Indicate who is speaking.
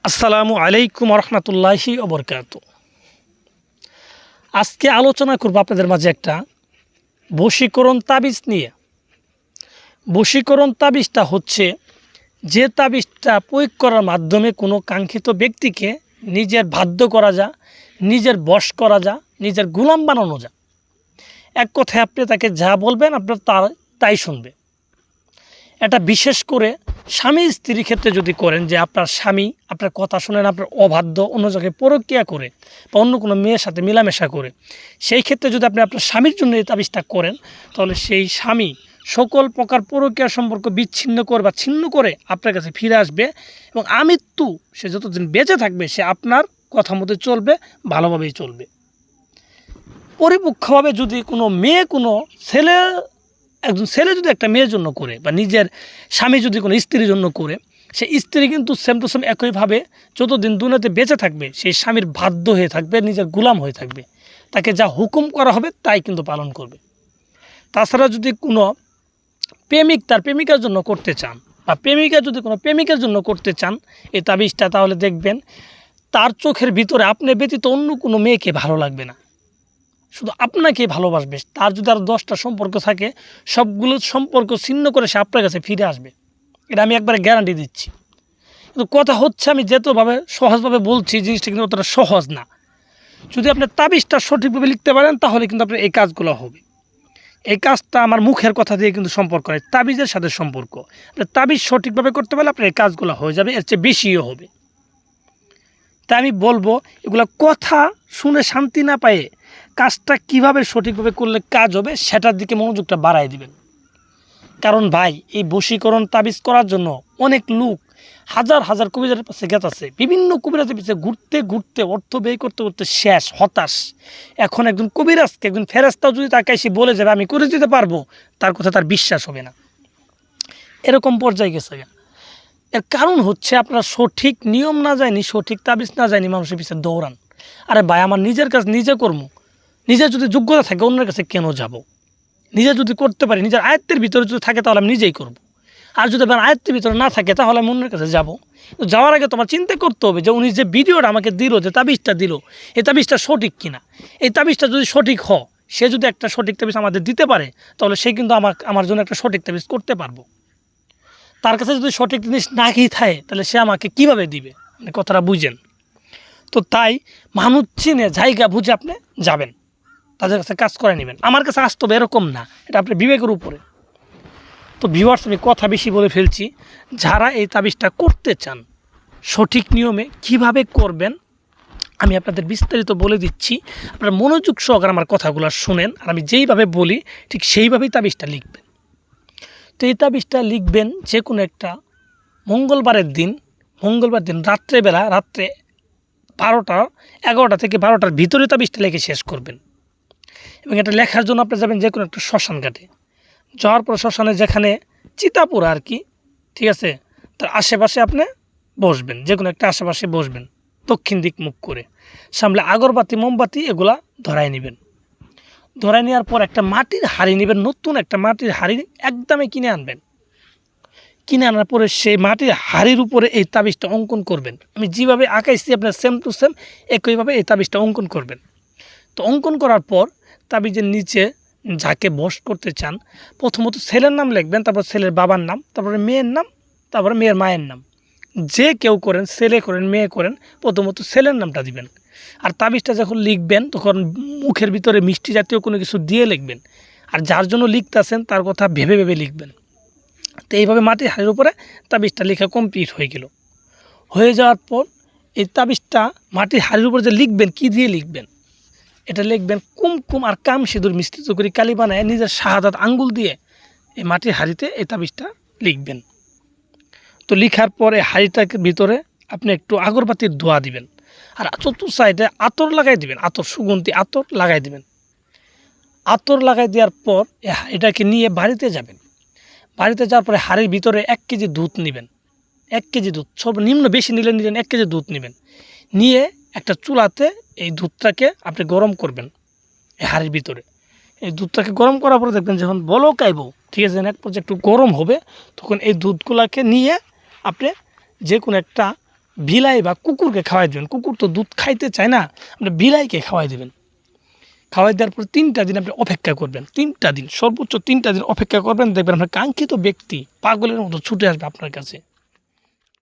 Speaker 1: আসসালামু আলাইকুম রহমতুল্লাহি ওবরকাত। আজকে আলোচনা করব আপনাদের মাঝে একটা বশীকরণ তাবিজ নিয়ে। বশীকরণ তাবিজটা হচ্ছে যে তাবিজটা প্রয়োগ করার মাধ্যমে কোনো কাঙ্ক্ষিত ব্যক্তিকে নিজের বাধ্য করা যায়, নিজের বশ করা যায়, নিজের গোলাম বানানো যায়। এক কথায় আপনি তাকে যা বলবেন আপনার তাই শুনবে। এটা বিশেষ করে স্বামী স্ত্রীর ক্ষেত্রে যদি করেন, যে আপনার স্বামী আপনার কথা শুনেন, আপনার অবাধ্য, অন্য জায়গায় পরকীয়া করে বা অন্য কোনো মেয়ের সাথে মেলামেশা করে, সেই ক্ষেত্রে যদি আপনি আপনার স্বামীর জন্য এই তাবিজটা করেন, তাহলে সেই স্বামী সকল প্রকার পরকীয়া সম্পর্ক বিচ্ছিন্ন করে বা ছিন্ন করে আপনার কাছে ফিরে আসবে এবং আমৃত্যু সে যতদিন বেঁচে থাকবে সে আপনার কথা মতো চলবে, ভালোভাবেই চলবে। পরিপক্ষভাবে যদি কোনো মেয়ে কোনো ছেলে একজন ছেলে যদি একটা মেয়ের জন্য করে বা নিজের স্বামী যদি কোনো স্ত্রীর জন্য করে, সেই স্ত্রী কিন্তু সেম টু সেম একইভাবে যতদিন দুনিয়াতে বেঁচে থাকবে সেই স্বামীর বাধ্য হয়ে থাকবে, নিজের গোলাম হয়ে থাকবে। তাকে যা হুকুম করা হবে তাই কিন্তু পালন করবে। তাছাড়া যদি কোনো প্রেমিক তার প্রেমিকার জন্য করতে চান বা প্রেমিকা যদি কোনো প্রেমিকের জন্য করতে চান এই তাবিজটা, তাহলে দেখবেন তার চোখের ভিতরে আপনি ব্যতীত অন্য কোনো মেয়েকে ভালো লাগবে না, শুধু আপনাকেই ভালোবাসবে। তার যদি আর 10টা সম্পর্ক থাকে, সবগুলো সম্পর্ক ছিন্ন করে সে আপনার কাছে ফিরে আসবে। এটা আমি একবারে গ্যারান্টি দিচ্ছি। কিন্তু কথা হচ্ছে, আমি যেতভাবে সহজভাবে বলছি জিনিসটা কিন্তু অতটা সহজ না। যদি আপনি তাবিজটা সঠিকভাবে লিখতে পারেন তাহলে কিন্তু আপনার এই কাজগুলো হবে। এই কাজটা আমার মুখের কথা দিয়ে কিন্তু সম্পর্ক নয়, তাবিজের সাথে সম্পর্ক। আপনি তাবিজ সঠিকভাবে করতে পারলে আপনার এই কাজগুলো হয়ে যাবে, এর চেয়ে বেশিও হবে। তাই আমি বলবো, এগুলো কথা শুনে শান্তি না পায়ে কাজটা কিভাবে সঠিকভাবে করলে কাজ হবে সেটার দিকে মনোযোগটা বাড়ায় দিবেন। কারণ ভাই, এই বশীকরণ তাবিজ করার জন্য অনেক লোক হাজার হাজার কবিরাজের পাশে গেছে, বিভিন্ন কবিরাজের পিছিয়ে ঘুরতে ঘুরতে অর্থ ব্যয় করতে করতে শেষ, হতাশ। এখন একজন কবিরাজকে একজন ফেরেশতাও যদি তাকে এসে বলে যাবে আমি করে দিতে পারবো, তার কথা তার বিশ্বাস হবে না। এরকম পর্যায়ে গেছে। এর কারণ হচ্ছে আপনার সঠিক নিয়ম না জানি, সঠিক তাবিজ না জানি মানুষের পিছিয়ে দৌড়ান। আরে ভাই, আমার নিজের কাজ নিজে কর্ম, নিজের যদি যোগ্যতা থাকে অন্যের কাছে কেন যাব? নিজে যদি করতে পারি, নিজের আয়ত্তের ভিতরে যদি থাকে তাহলে আমি নিজেই করব। আর যদি আমার আয়ত্তের ভিতরে না থাকে তাহলে আমি অন্যের কাছে যাব। তো যাওয়ার আগে তোমার চিন্তা করতে হবে যে উনি যে ভিডিওটা আমাকে দিল, যে তাবিজটা দিল, এই তাবিজটা সঠিক কিনা। এই তাবিজটা যদি সঠিক হয়, সে যদি একটা সঠিক তাবিজ আমাদের দিতে পারে, তাহলে সে কিন্তু আমার জন্য একটা সঠিক তাবিজ করতে পারবো। তার কাছে যদি সঠিক জিনিস না কি থাকে তাহলে সে আমাকে কিভাবে দিবে? মানে কথাটা বুঝেন। তো তাই মানুষ চিনে জায়গা বুঝে আপনি যাবেন, তাদের কাছে কাজ করে নেবেন। আমার কাছে আসতে হবে এরকম না, এটা আপনার বিবেকের উপরে। তো ভিউয়ার্স, আমি কথা বেশি বলে ফেলছি। যারা এই তাবিজটা করতে চান সঠিক নিয়মে কিভাবে করবেন আমি আপনাদের বিস্তারিত বলে দিচ্ছি। আপনারা মনোযোগ সহকারে আমার কথাগুলো শুনেন, আর আমি যেইভাবে বলি ঠিক সেইভাবেই তাবিজটা লিখবেন। তো এই তাবিজটা লিখবেন যে কোনো একটা মঙ্গলবার দিন রাত্রেবেলা, রাত্রে 11টা থেকে 12টার ভিতরে তাবিজটা লিখে শেষ করবেন। এবং এটা লেখার জন্য আপনি যাবেন যে কোনো একটা শ্মশান ঘাটে। যাওয়ার পর শ্মশানে যেখানে চিতাপুরা আর কি, ঠিক আছে, তার আশেপাশে আপনি বসবেন, যে কোনো একটা আশেপাশে বসবেন, দক্ষিণ দিক মুখ করে। সামনে আগরবাতি মোমবাতি এগুলা ধরায় নেবেন। ধরায় নেওয়ার পর একটা মাটির হাঁড়ি নেবেন, নতুন একটা মাটির হাঁড়ি একদমই কিনে আনবেন। কিনে আনার পরে সেই মাটির হাঁড়ির উপরে এই তাবিজটা অঙ্কন করবেন। আমি যেভাবে আঁকাইছি আপনার সেম টু সেম একইভাবে এই তাবিজটা অঙ্কন করবেন। তো অঙ্কন করার পর তাবিজের নিচে যাকে বশ করতে চান, প্রথমত ছেলের নাম লিখবেন, তারপর ছেলের বাবার নাম, তারপরে মেয়ের নাম, তারপরে মেয়ের মায়ের নাম। যে কেউ করেন, ছেলে করেন মেয়ে করেন, প্রথমত ছেলের নামটা দিবেন। আর তাবিজটা যখন লিখবেন তখন মুখের ভিতরে মিষ্টি জাতীয় কোনো কিছু দিয়ে লিখবেন। আর যার জন্য লিখতেছেন তার কথা ভেবে ভেবে লিখবেন। তো এইভাবে মাটির হাড়ির উপরে তাবিজটা লেখা কমপ্লিট হয়ে গেল। হয়ে যাওয়ার পর এই তাবিজটা মাটির হাড়ির উপরে যে লিখবেন, কি দিয়ে লিখবেন? এটা লিখবেন কুমকুম আর কাম সিঁদুর মিশ্রিত করে কালি বানায় নিজের শাহাদাত আঙ্গুল দিয়ে এই মাটির হাড়িতে এই তাবিজটা লিখবেন। তো লিখার পরে হাড়িটার ভিতরে আপনি একটু আগরবাতির ধোঁয়া দিবেন, আর চতুর্থ সাইডে আতর লাগাই দিবেন, আতর সুগন্ধি আতর লাগাই দিবেন। আতর লাগাই দেওয়ার পর এই হাড়িটাকে নিয়ে বাড়িতে যাবেন। বাড়িতে যাওয়ার পরে হাড়ির ভিতরে 1 কেজি দুধ নেবেন। 1 কেজি দুধ, সর্বনিম্ন বেশি নিলেন 1 কেজি দুধ নেবেন। নিয়ে একটা চুলাতে এই দুধটাকে আপনি গরম করবেন এই হাড়ির ভিতরে। এই দুধটাকে গরম করার পরে দেখবেন যখন বলক আইব, ঠিক আছে, এক পর্যায়ে একটু গরম হবে, তখন এই দুধগুলাকে নিয়ে আপনি যে কোনো একটা বিলাই বা কুকুরকে খাওয়াই দেবেন। কুকুর তো দুধ খাইতে চায় না, আপনি বিলাইকে খাওয়াই দেবেন। খাওয়াই দেওয়ার পর 3টা দিন আপনি অপেক্ষা করবেন, 3টা দিন, সর্বোচ্চ 3টা দিন অপেক্ষা করবেন, দেখবেন আপনার কাঙ্ক্ষিত ব্যক্তি পাগলের মতো ছুটে আসবে আপনার কাছে।